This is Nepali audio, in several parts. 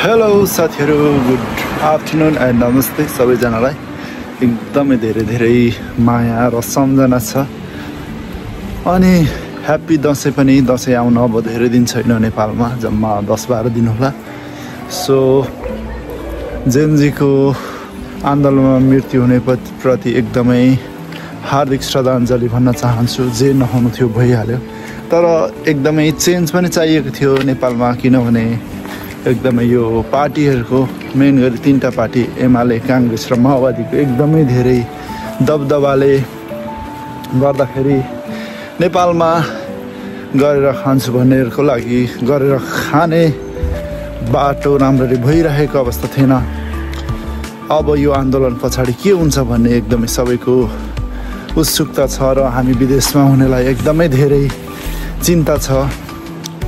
हेलो साथीहरु, गुड आफ्टरनुन एन्ड नमस्ते सबैजनालाई। एकदमै धेरै माया र सम्झना छ अनि ह्याप्पी दसैँ पनि। दसैँ आउन अब धेरै दिन छैन नेपालमा, जम्मा 10-12 दिन होला। सो जेनजीको आन्दोलनमा मृत्यु हुने प्रति एकदमै हार्दिक श्रद्धाञ्जली भन्न चाहन्छु। जे नहुनु थियो भइहाल्यो, तर एकदमै चेन्ज पनि चाहिएको थियो नेपालमा, किनभने एकदमै यो पार्टीहरूको मेन गरी 3टा पार्टी एमाले, काङ्ग्रेस र माओवादीको एकदमै धेरै दबदबाले गर्दाखेरि नेपालमा गरेर खान्छु भन्नेहरूको लागि गरेर खाने बाटो राम्ररी भइरहेको अवस्था थिएन। अब यो आन्दोलन पछाडि के हुन्छ भन्ने एकदमै सबैको उत्सुकता छ र हामी विदेशमा हुनेलाई एकदमै धेरै चिन्ता छ।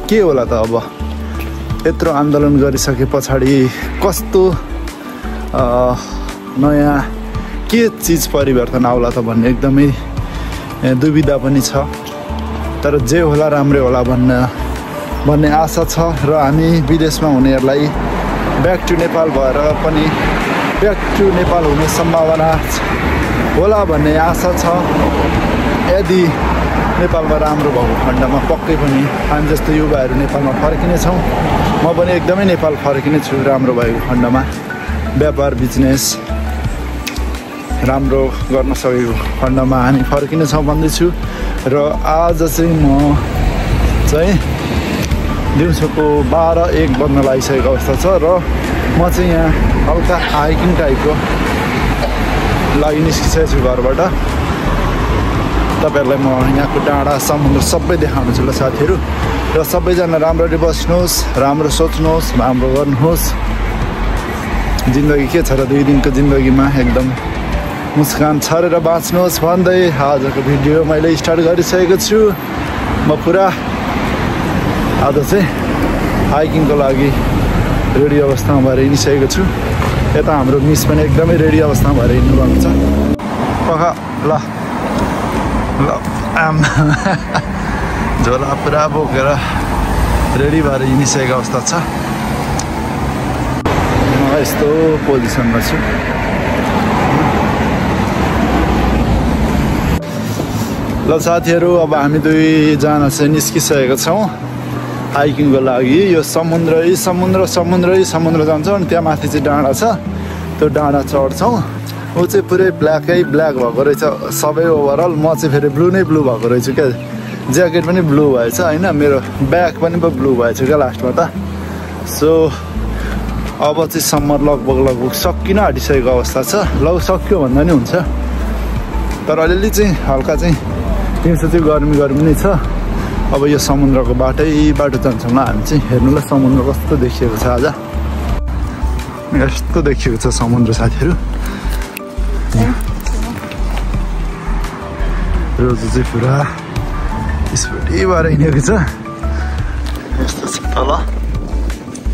के होला त अब यत्रो आन्दोलन गरिसके पछाडि कस्तो नयाँ के चिज परिवर्तन आउला त भन्ने एकदमै दुविधा पनि छ। तर जे होला राम्रै होला भन्ने आशा छ र हामी विदेशमा हुनेहरूलाई ब्याक टु नेपाल भएर पनि ब्याक टु नेपाल हुने सम्भावना होला भन्ने आशा छ। यदि नेपालमा राम्रो भएको खण्डमा पक्कै पनि हामी जस्तो युवाहरू नेपालमा फर्किनेछौँ। म पनि एकदमै नेपाल फर्किने छु राम्रो भएको खण्डमा। व्यापार बिजनेस राम्रो गर्न सकेको खण्डमा हामी फर्किनेछौँ भन्दैछु। र आज चाहिँ म चाहिँ दिउँसोको 12-1 बज्न लागिसकेको अवस्था छ र म चाहिँ यहाँ हल्का हाइकिङ टाइपको लागि निस्किसकेको छु घरबाट। तपाईहरुलाई म यहाँको डाँडा समुद्र सबै देखाउनु छु ल साथीहरु। र सबैजना राम्ररी बस्नुहोस्, राम्रो सोच्नुहोस्, राम्रो गर्नुहोस्। जिन्दगी के छ र 2 दिनको जिन्दगीमा एकदम मुस्कान छरेर बाँच्नुहोस् भन्दै आजको भिडियो मैले स्टार्ट गरिसकेको छु। म पुरा आज चाहिँ हाइकिङको लागि रेडी अवस्थामा भएर हिँडिसकेको छु। यता हाम्रो मिस पनि एकदमै रेडी अवस्थामा भएर हिँड्नु भएको छ। पख ल झोला पुरा बोकेर रेडी भएर हिँडिसकेको अवस्था छ। म यस्तो पोजिसनमा छु। ल साथीहरु, अब हामी 2 जना चाहिँ निस्किसकेका छौँ हाइकिङको लागि। यो समुद्रै समुद्र जान्छौँ अनि त्यहाँ माथि चाहिँ डाँडा छ, त्यो डाँडा चढ्छौँ। ऊ चाहिँ पुरै ब्ल्याक भएको रहेछ सबै ओभरअल। म चाहिँ फेरि ब्लू भएको रहेछु क्या। ज्याकेट पनि ब्लू भएछ होइन, मेरो ब्याग पनि ब्लू भएछ क्या लास्टमा त। सो अब चाहिँ समर लगभग सकिन आँटिसकेको अवस्था छ। सक्यो भन्दा नि हुन्छ, तर अलिअलि चाहिँ हल्का चाहिँ दिउँसो चाहिँ गर्मी नै छ। अब यो समुद्रको बाटो जान्छौँ ल हामी चाहिँ। हेर्नु ल समुद्र कस्तो देखिएको छ आज। यस्तो देखिएको छ समुद्र साथीहरू। रोज चाहिँ पुरा स्पिडी भएर हिँडेको छ। यस्तो छ तल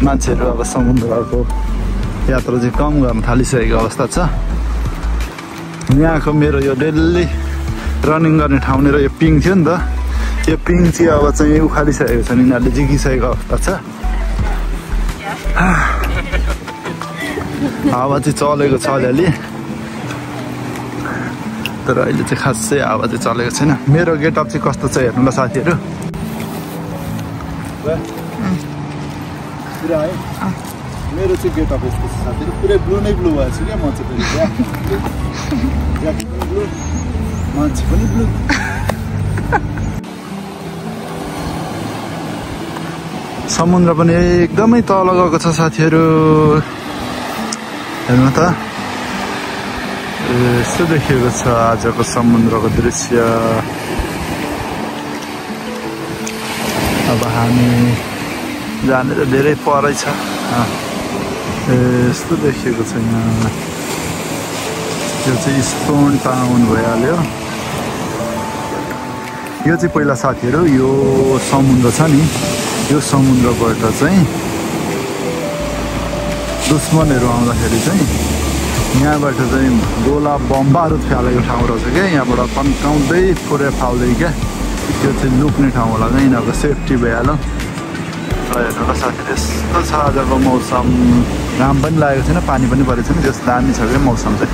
मान्छेहरू अब समुद्रको यात्रा चाहिँ कम गर्न थालिसकेको अवस्था छ। यहाँको मेरो यो डेली रनिङ गर्ने ठाउँ र यो पिङ थियो नि त, यो पिङ चाहिँ अब चाहिँ उखालिसकेको छ, यिनीहरूले जिकिसकेको अवस्था छ। हावा चाहिँ चलेको छ अलिअलि, तर अहिले चाहिँ खासै हावा चाहिँ चलेको छैन। मेरो गेटअप चाहिँ कस्तो छ हेर्नु ल साथीहरू। मेरो चाहिँ गेटअप यस्तो छ साथीहरू, पुरै ब्लू भएछ क्या। म चाहिँ ब्लू, मान्छे पनि ब्लू। समुद्र पनि एकदमै तल गएको छ साथीहरू। हेर्नु त यस्तो देखिएको छ आजको समुद्रको दृश्य। अब हामी जाने त धेरै परै छ। यस्तो देखिएको छ यहाँ। यो चाहिँ स्टोन टाउन भइहाल्यो। यो चाहिँ पहिला साथीहरू यो समुद्र छ नि, यो समुद्रबाट चाहिँ दुश्मनहरू आउँदाखेरि चाहिँ यहाँबाट चाहिँ गोला बम बारुद फालेको ठाउँ रहेछ क्या। यहाँबाट तन्काउँदै पुरै फाल्दै क्या। त्यो चाहिँ लुक्ने ठाउँ होला क्या, यिनीहरूको सेफ्टी भइहाल्यो। हेर्नु ल साथीहरू यस्तो छ आजको मौसम घाम पनि लागेको छैन पानी पनि परेको छैन त्यस दामी छ क्या मौसम चाहिँ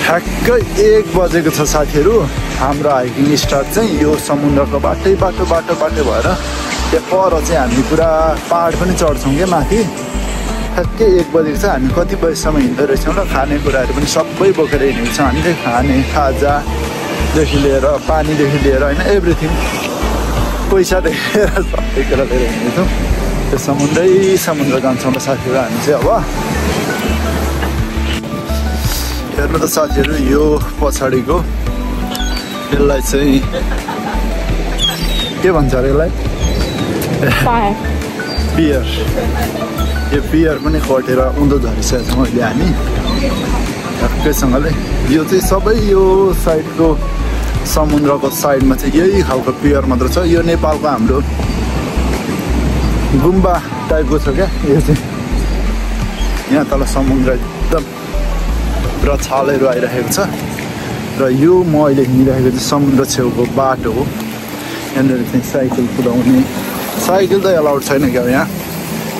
ठ्याक्कै 1 बजेको छ साथीहरू हाम्रो हाइकिङ स्टार्ट चाहिँ यो समुद्रको बाटो भएर त्यहाँ पर चाहिँ हामी पुरा पहाड पनि चढ्छौँ क्या माथि ठ्याक्कै 1 बजेको छ हामी कति बजीसम्म हिँड्दो रहेछौँ र खानेकुराहरू पनि सबै बोकेर हिँडेको छौँ हामीले खाने खाजादेखि लिएर पानीदेखि लिएर होइन एभ्रिथिङ पैसादेखि लिएर सबै कुरा लिएर हिँड्दैछौँ त्यो समुद्र जान्छौँ र साथीहरू हामी चाहिँ अब हेर्नु त साथीहरू यो पछाडिको यसलाई चाहिँ के भन्छ अरे यसलाई पियर यो पियर पनि कटेर उँधो झरिसकेको छौँ अहिले हामी ठ्याक्कैसँगले यो चाहिँ सबै यो साइडको समुद्रको साइडमा चाहिँ यही खालको पियर मात्र छ यो नेपालको हाम्रो गुम्बा टाइपको छ क्या यो चाहिँ यहाँ तल समुद्र एकदम पुरा छालहरू आइरहेको छ र यो म अहिले हिँडिरहेको चाहिँ समुद्र छेउको बाटो हो यहाँनिर चाहिँ साइकल कुदाउने साइकल त एलाउड छैन क्या यहाँ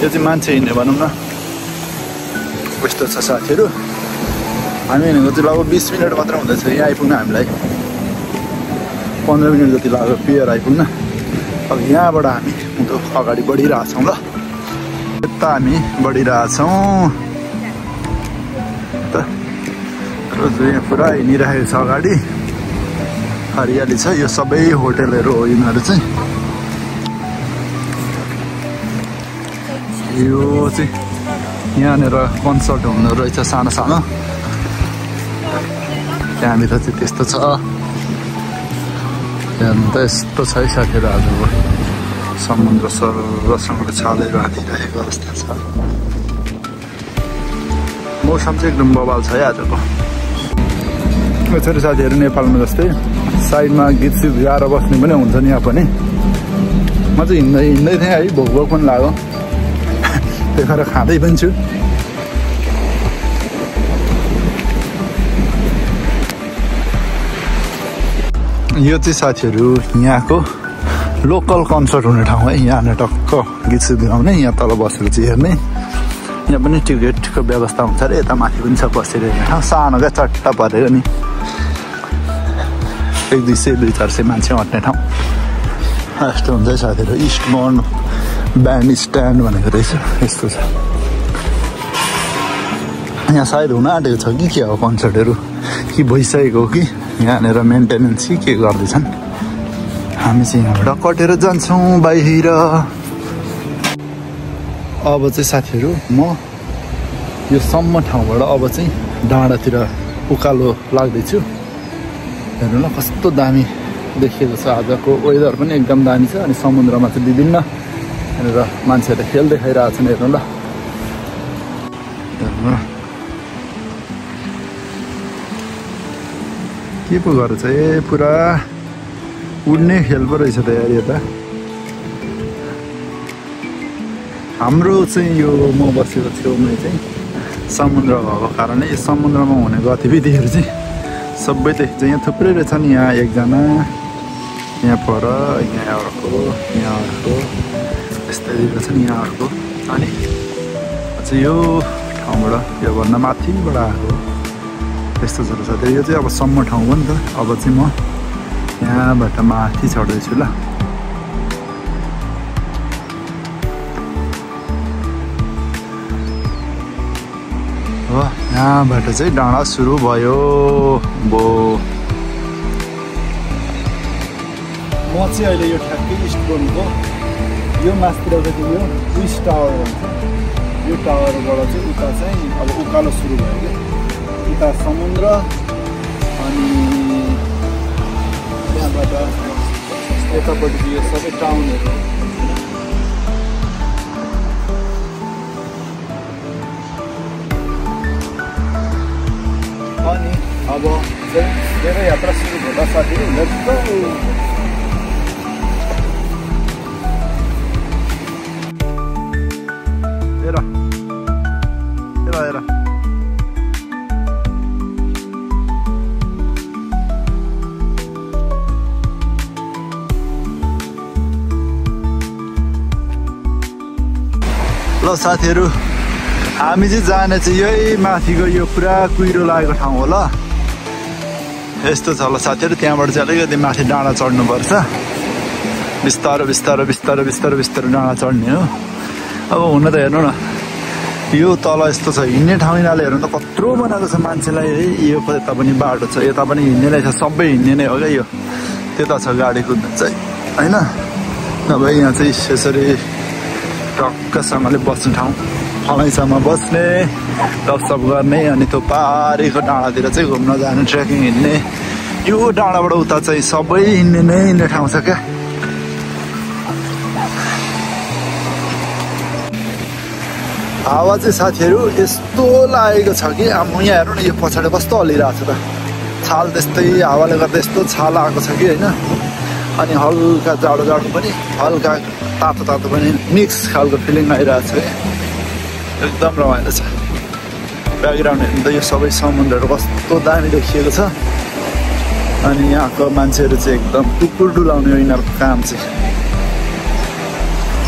यो चाहिँ मान्छे हिँड्ने भनौँ न यस्तो छ साथीहरू हामी हिँडेको चाहिँ लगभग 20 मिनट मात्र हुँदैछ यहाँ आइपुग्न हामीलाई 15 मिनट जति लाग्यो पियर आइपुग्न अब यहाँबाट हामी उँधो अगाडि बढिरहेछौँ ल यता हामी बढिरहेछौँ यहाँ पुरा हिँडिरहेको छ अगाडि हरियाली छ यो सबै होटेलहरू हो यिनीहरू चाहिँ यो चाहिँ यहाँनिर कन्सर्ट हुँदो रहेछ सानो त्यहाँनिर चाहिँ त्यस्तो छ हेर्नु त यस्तो छ है साथीहरू आजको समुद्र सरसँग छालेर हालिरहेको अवस्था छ मौसम चाहिँ एकदम बवाल छ है आजको छोरी साथीहरू नेपालमा जस्तै साइडमा गीत सित गाएर बस्ने पनि हुन्छ नि यहाँ पनि म चाहिँ हिँड्दै थिएँ है भोक पनि लाग्यो त्यही भएर खाँदै पनि छु यो चाहिँ साथीहरू यहाँको लोकल कन्सर्ट हुने ठाउँ है यहाँनिर टक्क गीत सित गाउने यहाँ तल बसेर चाहिँ हेर्ने यहाँ पनि टिकटको व्यवस्था हुन्छ अरे यता माथि पनि छ बसेर हेर्ने ठाउँ सानो क्या चट्टा परेको नि 100-200-400 मान्छे अट्ने ठाउँ यस्तो हुन्छ है साथीहरू इस्टबर्न ब्यान्ड स्ट्यान्ड भनेको रहेछ यस्तो छ यहाँ सायद हुन आँटेको छ कि के हो कन्सर्टहरू कि भइसकेको हो कि यहाँनिर मेन्टेनेन्स कि के गर्दैछन् हामी चाहिँ यहाँबाट कटेर जान्छौँ बाहिर अब चाहिँ साथीहरू म यो सम्म ठाउँबाट अब चाहिँ डाँडातिर उकालो लाग्दैछु हेर्नु ल कस्तो दामी देखिएको छ आजको वेदर पनि एकदम दामी छ अनि समुद्रमा चाहिँ विभिन्न यहाँनिर मान्छेहरूले खेल देखाइरहेको छन् हेर्नु ल के पो गर्छ ए पुरा उड्ने खेल पो रहेछ त यार यता हाम्रो चाहिँ यो म बसेको छेउमै चाहिँ समुद्र भएको कारणले यो समुद्रमा हुने गतिविधिहरू चाहिँ सबै देख्छ यहाँ थुप्रै रहेछन् यहाँ एकजना यहाँ पर यहाँ अर्को यस्तै रहेछन् यहाँ अर्को अनि चाहिँ यो ठाउँबाट योभन्दा माथिबाट आएको यस्तो छ साथै यो चाहिँ अब सम्म ठाउँ हो नि त अब चाहिँ म यहाँबाट माथि चढ्दैछु ल हो यहाँबाट चाहिँ डाँडा सुरु भयो बो म चाहिँ अहिले यो ठ्याक्कै इस्टबर्नको यो मास्तिर चाहिँ यो ट्विस्ट टावर भन्छ यो टावरबाट चाहिँ उता चाहिँ अब उकालो सुरु भयो क्या उता समुद्र अनि त्यहाँबाट यतापट्टि यो सबै टाउनहरू अनि अब चाहिँ धेरै यात्रा सुरु हुँदा साथीहरू लेट्स गो हेर ल साथीहरू हामी चाहिँ जाने चाहिँ यही माथिको यो पुरा कुहिरो लागेको ठाउँ हो ल यस्तो छ ल साथीहरू त्यहाँबाट चाहिँ अलिकति माथि डाँडा चढ्नुपर्छ बिस्तारो बिस्तारो बिस्तारो बिस्तारो बिस्तारो डाँडा चढ्ने हो अब हुन त हेर्नु न यो तल यस्तो छ हिँड्ने ठाउँ यिनीहरूले हेर्नु त कत्रो बनाएको छ मान्छेलाई है यो यता पनि बाटो छ यता पनि हिँड्ने रहेछ सबै हिँड्ने नै हो क्या यो त्यता छ गाडी कुद्नु चाहिँ होइन नभए यहाँ चाहिँ यसरी टक्कसँगले बस्ने ठाउँ फलैसम्म बस्ने गफसफ गर्ने अनि त्यो पारीको डाँडातिर चाहिँ घुम्न जाने ट्रेकिङ हिँड्ने यो डाँडाबाट उता चाहिँ सबै हिँड्ने ठाउँ छ क्या हावा चाहिँ साथीहरू यस्तो लागेको छ कि यहाँ हेर्नु न यो पछाडि कस्तो हल्लिरहेको छ त छाल त्यस्तै हावाले गर्दा यस्तो छाल आएको छ कि होइन अनि हल्का जाडो जाडो पनि हल्का तातो तातो पनि मिक्स खालको फिलिङ आइरहेको छ कि एकदम रमाइलो छ ब्याकग्राउन्ड हेर्नु त यो सबै समुद्रहरू कस्तो दामी देखिएको छ अनि यहाँको मान्छेहरू चाहिँ एकदम कुकुर डुलाउने हो यिनीहरूको काम चाहिँ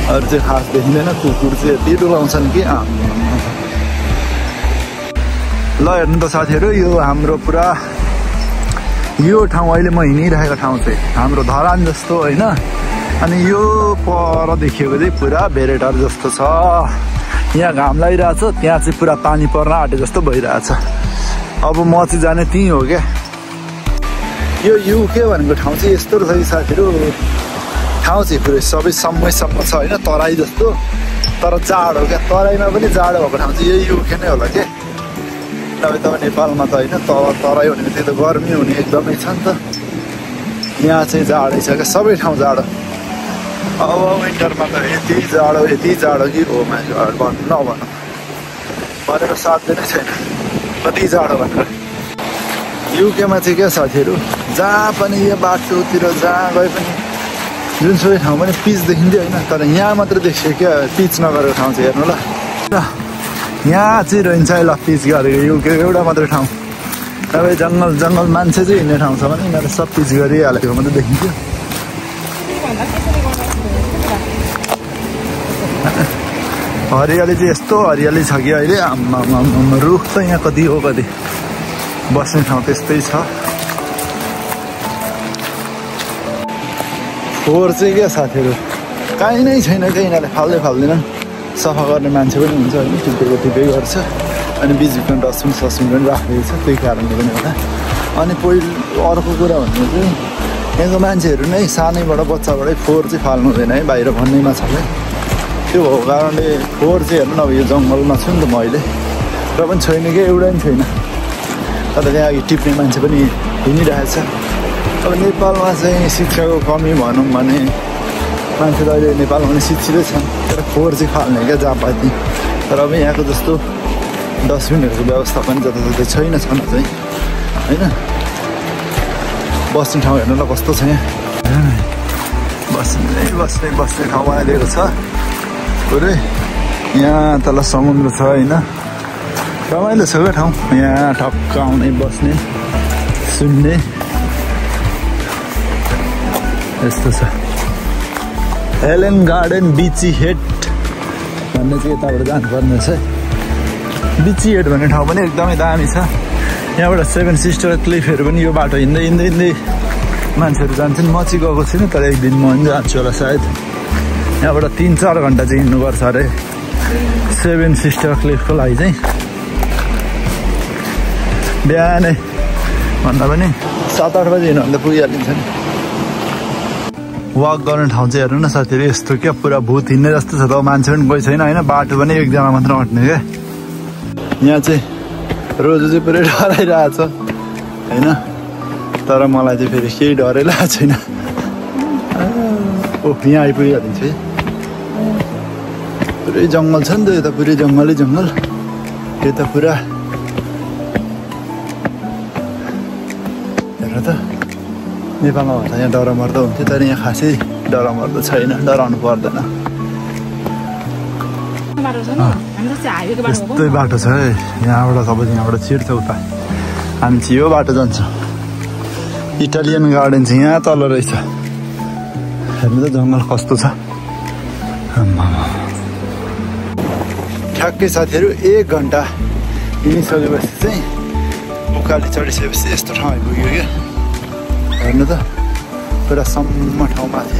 अरू चाहिँ खास देखिँदैन कुकुर चाहिँ यति डुलाउँछन् कि ल हेर्नु त साथीहरू यो हाम्रो पुरा यो ठाउँ अहिले म हिँडिरहेको ठाउँ चाहिँ हाम्रो धरान जस्तो होइन अनि यो पर देखिएको चाहिँ पुरा भेरेटार जस्तो छ यहाँ घाम लागिरहेछ त्यहाँ चाहिँ पुरा पानी पर्न आँटे जस्तो भइरहेछ अब म चाहिँ जाने त्यहीँ हो क्या यो युके भनेको ठाउँ चाहिँ यस्तो रहेछ कि साथीहरू ठाउँ चाहिँ पुरै सबै समयसम्म छ होइन तराई जस्तो तर जाडो क्या तराईमा पनि जाडो भएको ठाउँ चाहिँ यही युके नै होला क्या नभए त नेपालमा त होइन तराई भनेको त्यो त गर्मी हुने एकदमै छ नि त यहाँ चाहिँ जाडै छ क्या सबै ठाउँ जाडो अब विन्टरमा त यति जाडो कि हो मान्छे भन्नु नभनौँ भनेर साध्य नै छैन कति जाडो भनेर युकेमा चाहिँ क्या साथीहरू जहाँ पनि यो बाटोतिर जहाँ गए पनि जुनसुकै ठाउँ पनि पिच देखिन्थ्यो होइन तर यहाँ मात्र देखियो क्या पिच नगरेको ठाउँ चाहिँ हेर्नु ल यहाँ चाहिँ रहन्छ ल पिच गरेको युके एउटा मात्रै ठाउँ तपाईँ जङ्गल मान्छे चाहिँ हिँड्ने ठाउँ छ भने यिनीहरूले सब पिच गरिहालेको मात्रै देखिन्थ्यो हरियाली चाहिँ यस्तो हरियाली छ कि अहिले आम्मा रुख त यहाँ कति हो कति बस्ने ठाउँ त्यस्तै छ फोहोर चाहिँ क्या साथीहरू काहीँ नै छैन क्या यिनीहरूले फाल्दैन सफा गर्ने मान्छे पनि हुन्छ होइन टिपे गर्छ अनि बिचमा डस्टबिन पनि राखिदिएको छ त्यही कारणले पनि होला अनि अर्को कुरा भन्नु चाहिँ यहाँको मान्छेहरू नै सानैबाट बच्चाबाटै फोहोर चाहिँ फाल्नु हुँदैन है बाहिर भन्नेमा छ है त्यो भएको कारणले फोहोर चाहिँ हेर्नु न अब यो जङ्गलमा छु नि त म अहिले र पनि छैन क्या एउटा पनि छैन अन्त त्यहाँ अघि टिप्ने मान्छे पनि हिँडिरहेछ अब नेपालमा चाहिँ शिक्षाको कमी भनौँ भने मान्छे त अहिले नेपालमा पनि शिक्षितै छन् तर फोहोर चाहिँ फाल्ने क्या जहाँ पाति तर अब यहाँको जस्तो डस्टबिनहरूको व्यवस्था पनि जताततै छैन छन चाहिँ होइन बस्ने ठाउँ हेर्नु ल कस्तो छ यहाँ बस्ने ठाउँ बनाइदिएको छ पुरै यहाँ तल समुद्र छ होइन रमाइलो छ क्या ठाउँ यहाँ ठक्क आउने बस्ने सुन्ने यस्तो छ हेलेन गार्डन बिची हेड भन्ने चाहिँ यताबाट जानुपर्ने छ बिची हेड भन्ने ठाउँ पनि एकदमै दामी छ यहाँबाट 7 सिस्टर क्लिफहरू पनि यो बाटो हिँड्दै मान्छेहरू जान्छन् म चाहिँ गएको छुइनँ तर एक दिन म पनि जान्छु होला सायद यहाँबाट 3-4 घन्टा चाहिँ हिँड्नुपर्छ अरे 7 सिस्टर क्लिफको लागि चाहिँ बिहानै भन्दा पनि 7-8 बजी हिँड्नु भन्दा पुगिहालिन्छ नि वाक गर्ने ठाउँ चाहिँ हेर्नु न साथीहरू यस्तो क्या पुरा भूत हिँड्ने जस्तो छ त मान्छे पनि कोही छैन होइन बाटो पनि एकजना मात्र अट्ने क्या यहाँ चाहिँ रोजु चाहिँ पुरै डराइरहेछ होइन तर मलाई चाहिँ फेरि केही डरै लागेको छैन ओह यहाँ आइपुगिहालिन्छ है पुरै जङ्गल छ नि त यता पुरै जङ्गलै जङ्गल यता पुरा हेर त नेपालमा भन्दा यहाँ डरमर्दो हुन्थ्यो तर यहाँ खासै डरमर्दो छैन डराउनु पर्दैन यस्तै बाटो छ है यहाँबाट तपाईँ यहाँबाट छिर्छ उता हामी चाहिँ यो बाटो जान्छौँ इटालियन गार्डन चाहिँ यहाँ तल रहेछ हेर्नु त जङ्गल कस्तो छ ठ्याक्कै साथीहरू 1 घन्टा हिँडिसकेपछि चाहिँ उकाली चढिसकेपछि यस्तो ठाउँ आइपुग्यो क्या हेर्नु त पुरा सम्म ठाउँ माथि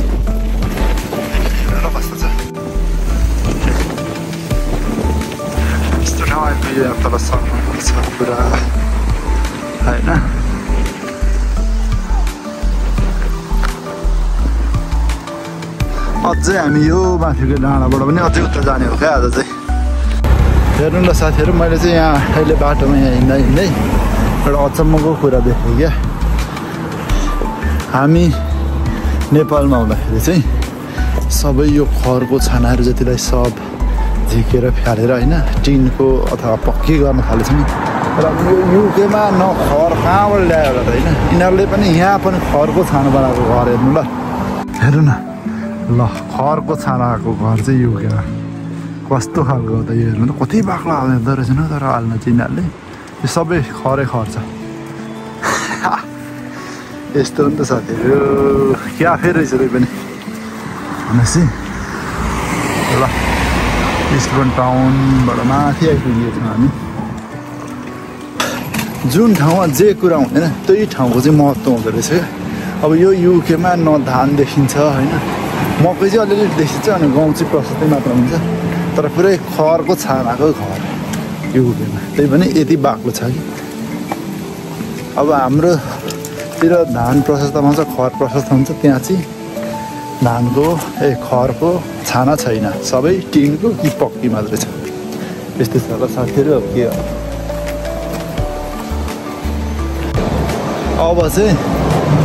कस्तो छ यस्तो ठाउँ आइपुग्यो तल सम्म छ पुरा होइन अझै हामी यो माथिको डाँडाबाट पनि अझै उता जाने हो क्या आज चाहिँ हेर्नु ल साथीहरू मैले चाहिँ यहाँ अहिले बाटोमा यहाँ हिँड्दा हिँड्दै एउटा अचम्मको कुरा देखेँ क्या हामी नेपालमा हुँदाखेरि चाहिँ सबै यो खरको छानाहरू जतिलाई सब झिकेर फ्यालेर होइन टिनको अथवा पक्की गर्न थालेछ नि र यो युकेमा न खर कहाँबाट ल्याएर त होइन यिनीहरूले पनि यहाँ पनि खरको छाना बनाएको घर हेर्नु ल हेर्नु न ल खरको छानाको घर चाहिँ युकेमा कस्तो खालको त यो हेर्नु त कति बाक्लो हाल्दो रहेछ न तर हाल्न चाहिँ यिनीहरूले यो सबै खरै खर छ यस्तो हो नि त साथीहरू क्याफे रहेछ त्यही पनि भनेपछि ल इस्टबर्न टाउनबाट माथि आइपुगेको छौँ हामी जुन ठाउँमा जे कुरा हुँदैन त्यही ठाउँको चाहिँ महत्त्व हुँदो रहेछ क्या अब यो युकेमा न धान देखिन्छ होइन मकै चाहिँ अलिअलि देखिन्छ अनि गाउँ चाहिँ प्रशस्तै मात्र हुन्छ तर पुरै खरको छानाको घर युकेमा त्यही पनि यति बाक्लो छ कि अब हाम्रोतिर धान प्रशस्त हुन्छ खर प्रशस्त हुन्छ त्यहाँ चाहिँ धानको खरको छाना छैन सबै टिनको कि पक्की मात्रै छ यस्तै छ ल साथीहरू अब के अब चाहिँ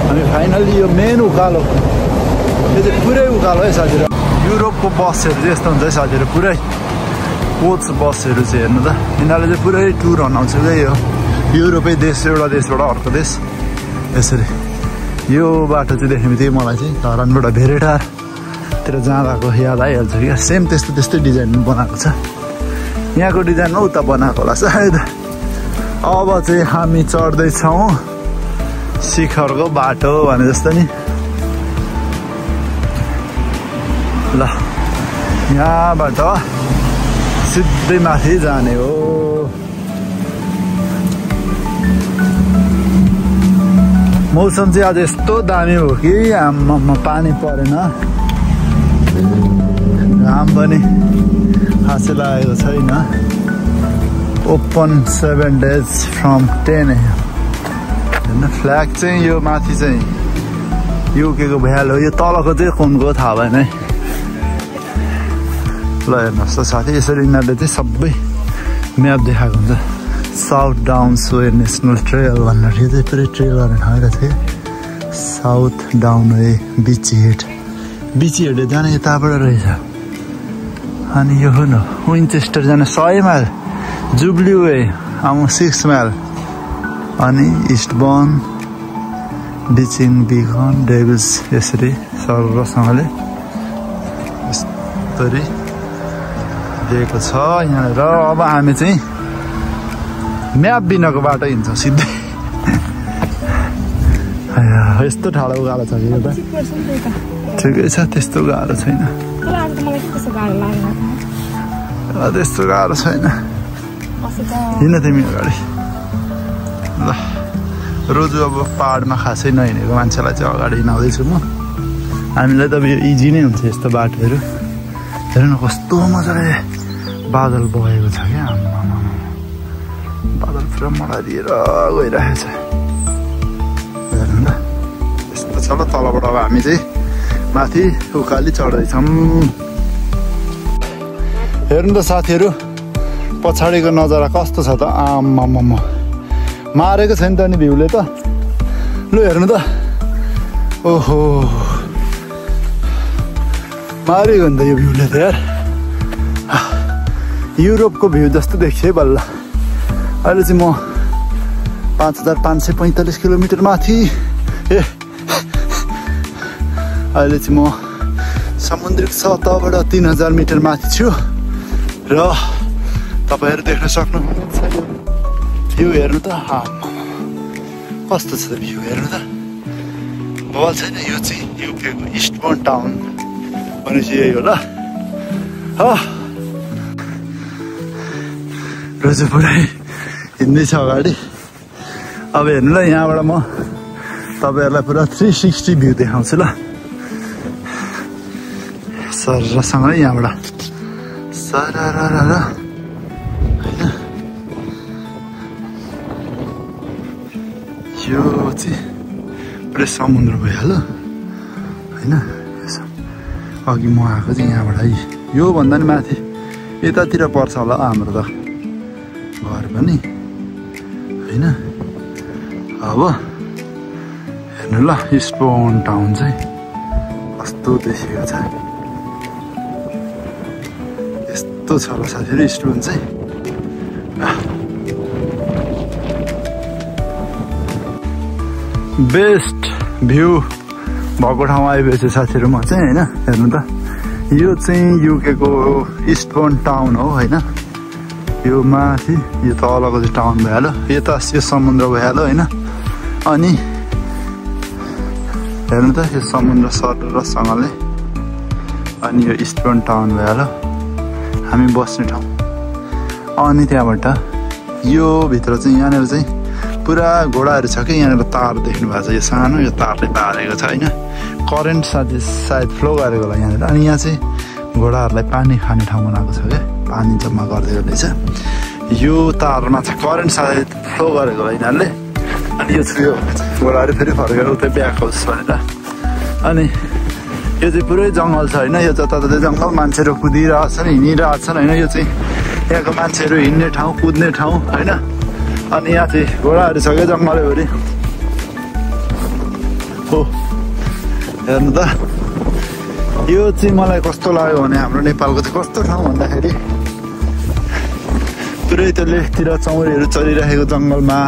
हामी फाइनल्ली यो मेन उकालो यो चाहिँ पुरै उकालो है साथीहरू युरोपको बसहरू चाहिँ यस्तो हुन्छ है साथीहरू पुरै कोच बसहरू चाहिँ हेर्नु त यिनीहरूले चाहिँ पुरै टुर हनाउँछ क्या यो युरोपै देश एउटा देशबाट अर्को देश यसरी यो बाटो चाहिँ देख्ने बित्तिकै मलाई चाहिँ धरानबाट भेरेटारतिर जाँदाको याद आइहाल्छ क्या सेम त्यस्तो त्यस्तै डिजाइन बनाएको छ यहाँको डिजाइनमा उता बनाएको होला सायद अब चाहिँ हामी चढ्दैछौँ शिखरको बाटो भने जस्तो नि ल यहाँबाट सिधै माथि जाने हो मौसम चाहिँ आज यस्तो दामी हो कि आम्मामा पानी परेन घाम पनि खासै लागेको छैन ओपन 7 days from 10 होइन फ्ल्याग चाहिँ यो माथि चाहिँ युकेको भइहाल्यो यो तलको चाहिँ कुनको थाहा भएन है ल हेर्नुहोस् त साथी यसरी यिनीहरूले चाहिँ सबै म्याप देखाएको हुन्छ south down way national trail भनेर यो चाहिँ पुरै ट्रेल गरेर आइरहेको थियो साउथ डाउन वे बिची हेड जाने यताबाट रहेछ अनि यो हो न विन्चेस्टर जाने 100 माइल जुब्ली वे अब 6 माइल अनि इस्टबर्न डिचिङ बिगन डेभिल्स यसरी सरसँगले यस्तरी दिएको छ यहाँनिर अब हामी चाहिँ म्याप बिनाको बाटो हिँड्छौँ सिधै यस्तो ठाडो गाह्रो छ कि एउटा ठिकै छ त्यस्तो गाह्रो छैन त्यस्तो गाह्रो छैन हिँड तिमी अगाडि ल रोजु अब पहाडमा खासै नहिँडेको मान्छेलाई चाहिँ अगाडि हिँडाउँदैछु म हामीलाई त अब यो इजी नै हुन्छ यस्तो बाटोहरू हेर्नु कस्तो मजाले बादल बगेको छ क्या बादल पुरा मलाई लिएर गइरहेको छ हेर्नु ल यस्तो छ ल तलबाट अब हामी चाहिँ माथि उकाली चढ्दैछौँ हेर्नु त साथीहरू पछाडिको नजारा कस्तो छ त आम्मामा मारेको छैन त नि भ्यूले त लु हेर्नु त ओहो मारेको नि त यो भ्यूले त यार युरोपको भ्यू जस्तो देखियो है बल्ल अहिले चाहिँ म 5545 किलोमिटर माथि अहिले चाहिँ म समुद्रिक सतहबाट 3000 मिटर माथि छु र तपाईहरु देख्न सक्नुहुन्छ भ्यू हेर्नु त कस्तो छ भ्यू हेर्नु त बल छैन यो चाहिँ युकेको इस्टबर्न टाउन भनेपछि यही हो ल रोजु पुरै हिँड्दैछ अगाडि। अब हेर्नु ल यहाँबाट म तपाईहरुलाई पुरा 360 भ्यू देखाउँछु ल। सरसँग यहाँबाट सरररर हैन यो चाहिँ पुरै समुद्र भइहाल्यो हैन। अघि म आएको चाहिँ यहाँबाट है यो भन्दा नि माथि यतातिर पर्छ होला हाम्रो त घर पनि हैन। अब हेर्नु ल इस्टबर्न टाउन चाहिँ कस्तो देखिएको छ। यस्तो छ ल साथीहरु इस्टबर्न चाहिँ। बेस्ट भ्यू भएको ठाउँ आइपुगेछ साथीहरु म चाहिँ हैन। हेर्नु त यो चाहिँ युके को इस्टबर्न टाउन हो हैन। यो माथि यो तलको चाहिँ टाउन भइहाल्यो, यता यो समुद्र भइहाल्यो हैन। अनि हेर्नु त यो समुद्र सरसँगले अनि यो इस्टबर्न टाउन भइहाल्यो हामी बस्ने ठाउँ। अनि त्यहाँबाट यो भित्र चाहिँ यहाँनिर चाहिँ पुरा घोडाहरू छ कि यहाँनिर तार देख्नु भएको छ। यो सानो यो तारले बारेको छ हैन। करेन्ट सायद फ्लो गरेको होला यहाँनिर। अनि यहाँ चाहिँ घोडाहरूलाई पानी खाने ठाउँ बनाएको छ क्या, पानी जम्मा गर्दै रहेछ। यो तारमा चाहिँ करेन्ट सायद फ्लो गरेको होला यिनीहरूले। अनि यो चाहिँ यो घोडाहरू फेरि फर्केर उतै ब्याक हाउस भनेर। अनि यो चाहिँ पुरै जङ्गल छ हैन। यो जताततै जङ्गल, मान्छेहरू कुदिरहेछन् हिँडिरहेछन् हैन। यो चाहिँ यहाँको मान्छेहरू हिँड्ने ठाउँ कुद्ने ठाउँ हैन। अनि यहाँ चाहिँ घोडाहरू छ क्या जङ्गलैभरि हो। हेर्नु त यो चाहिँ मलाई कस्तो लाग्यो भने हाम्रो नेपालको चाहिँ कस्तो ठाउँ भन्दाखेरि पुरै त्यो लेखतिर चौरीहरू चलिरहेको जङ्गलमा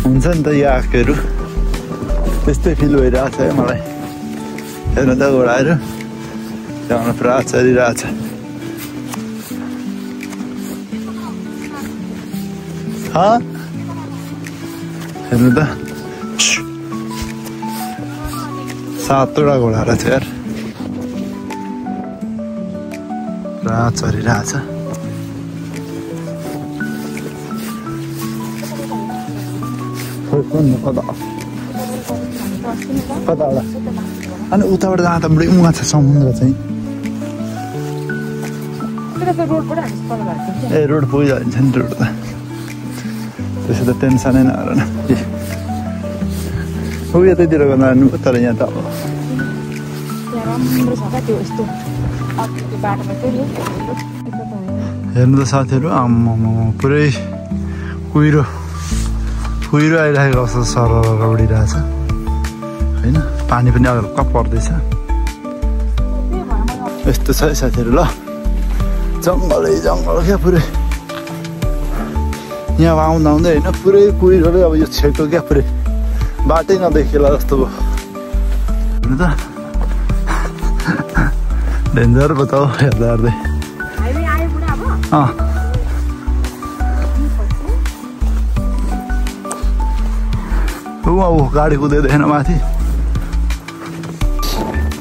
हुन्छ नि त याकहरू, त्यस्तै फिल भइरहेछ है मलाई। हेर्नु त घोडाहरू त्यहाँ पुरा चलिरहेछ। हेर्नु त 7वटा घोडा रहेछ यार, पुरा चलिरहेछ। कता होला अनि उताबाट जाँदा बढी उहाँ छ समुद्र चाहिँ। ए रोड पुगिहाल्छ नि रोड त, त्यसो त टेन्सनै नगर न। हो यतैतिर गर्नु तर यहाँ त हेर्नु त साथीहरू आम्मामा पुरै कुहिरो आइरहेको अवस्था सरर उडिरहेछ होइन। पानी पनि हल्का पर्दैछ। यस्तो छ है साथीहरू ल, जङ्गलै जङ्गल क्या पुरै। यहाँ आउँदा आउँदै होइन पुरै कुहिरोले अब यो छेको क्या, पुरै बाटै नदेखिएला जस्तो भयो हेर्नु त। डेन्जर पो त हो हेर्दा हेर्दै। गाडी कुदेदैन माथि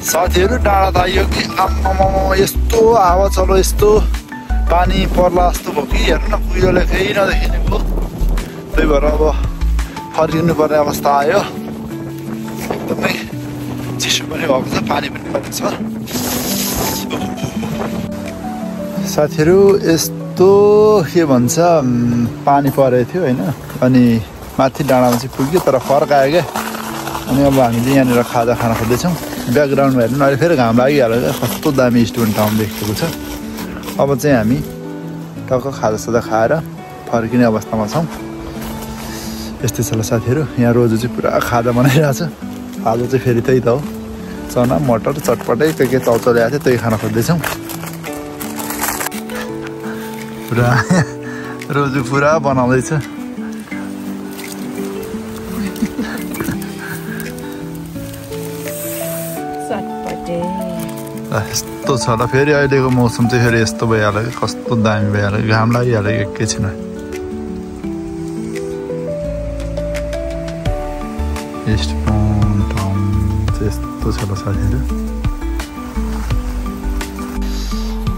साथीहरू। डाँडा त आइयो कि आम्मामा यस्तो हावा चलो, यस्तो पानी पर्ला जस्तो भयो कि हेर्नु न, कुहिरोले केही नदेखिने भयो। त्यही भएर अब फर्किनु पर्ने अवस्था आयो। एकदमै चिसो पनि भएको छ, पानी पनि पर्छ साथीहरू। यस्तो के भन्छ पानी परेको थियो होइन। अनि माथि डाँडामा चाहिँ पुग्यो तर फर्कायो क्या। अनि अब हामीले यहाँनिर खाजा खाना खोज्दैछौँ। ब्याकग्राउन्डमा हेर्नु अहिले फेरि घाम लागिहाल्यो क्या, कस्तो दामी इस्टबर्न टाउन देखेको छ। अब चाहिँ हामी टक्क खाजासाजा खाएर फर्किने अवस्थामा छौँ। यस्तै छ ल साथीहरू। यहाँ रोजु चाहिँ पुरा खाजा बनाइरहेछ। खाजा चाहिँ फेरि त्यही त हो, चना मटर चटपटै के चाउचाउ ल्याएको थियो, त्यही खाना खोज्दैछौँ। पुरा रोजु पुरा बनाउँदैछ। यस्तो छ ल फेरि अहिलेको मौसम चाहिँ फेरि यस्तो भइहाल्यो कि कस्तो दामी भइहाल्यो, घाम लागिहाल्यो एकैछिनमा। इस्टबर्न टाउन चाहिँ यस्तो छ ल साथीहरू।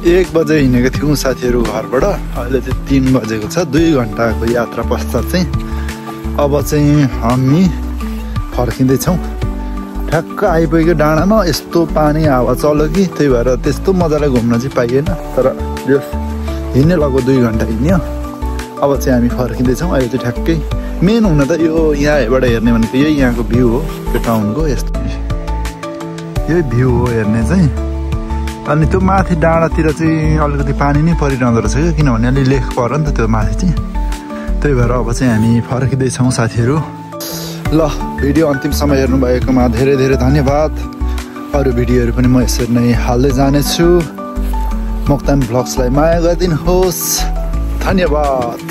1 बजे हिँडेको थियौँ साथीहरू घरबाट, अहिले चाहिँ 3 बजेको छ। 2 घन्टाको यात्रा पश्चात चाहिँ अब चाहिँ हामी फर्किँदैछौँ। ठ्याक्क आइपुगेको डाँडामा यस्तो पानी हावा चल्यो कि त्यही भएर त्यस्तो मजाले घुम्न चाहिँ पाइएन, तर हिँड्ने लगभग 2 घन्टा हिँड्यो। अब चाहिँ हामी फर्किँदैछौँ। अहिले चाहिँ ठ्याक्कै मेन हुन त यो यहाँबाट हेर्ने भनेको यही यहाँको भ्यू हो, यो टाउनको यस्तो यही भ्यू हो हेर्ने चाहिँ। अनि त्यो माथि डाँडातिर चाहिँ अलिकति पानी नै परिरहँदो रहेछ क्या, किनभने अलि लेख पर्यो नि त त्यो माथि चाहिँ। त्यही भएर अब चाहिँ हामी फर्किँदैछौँ साथीहरू। ल, भिडियो अन्तिमसम्म हेर्नुभएकोमा धेरै धेरै धन्यवाद। अरू भिडियोहरू पनि म यसरी नै हाल्दै जानेछु। मोक्तान भ्लग्सलाई माया गरिदिनुहोस्। धन्यवाद।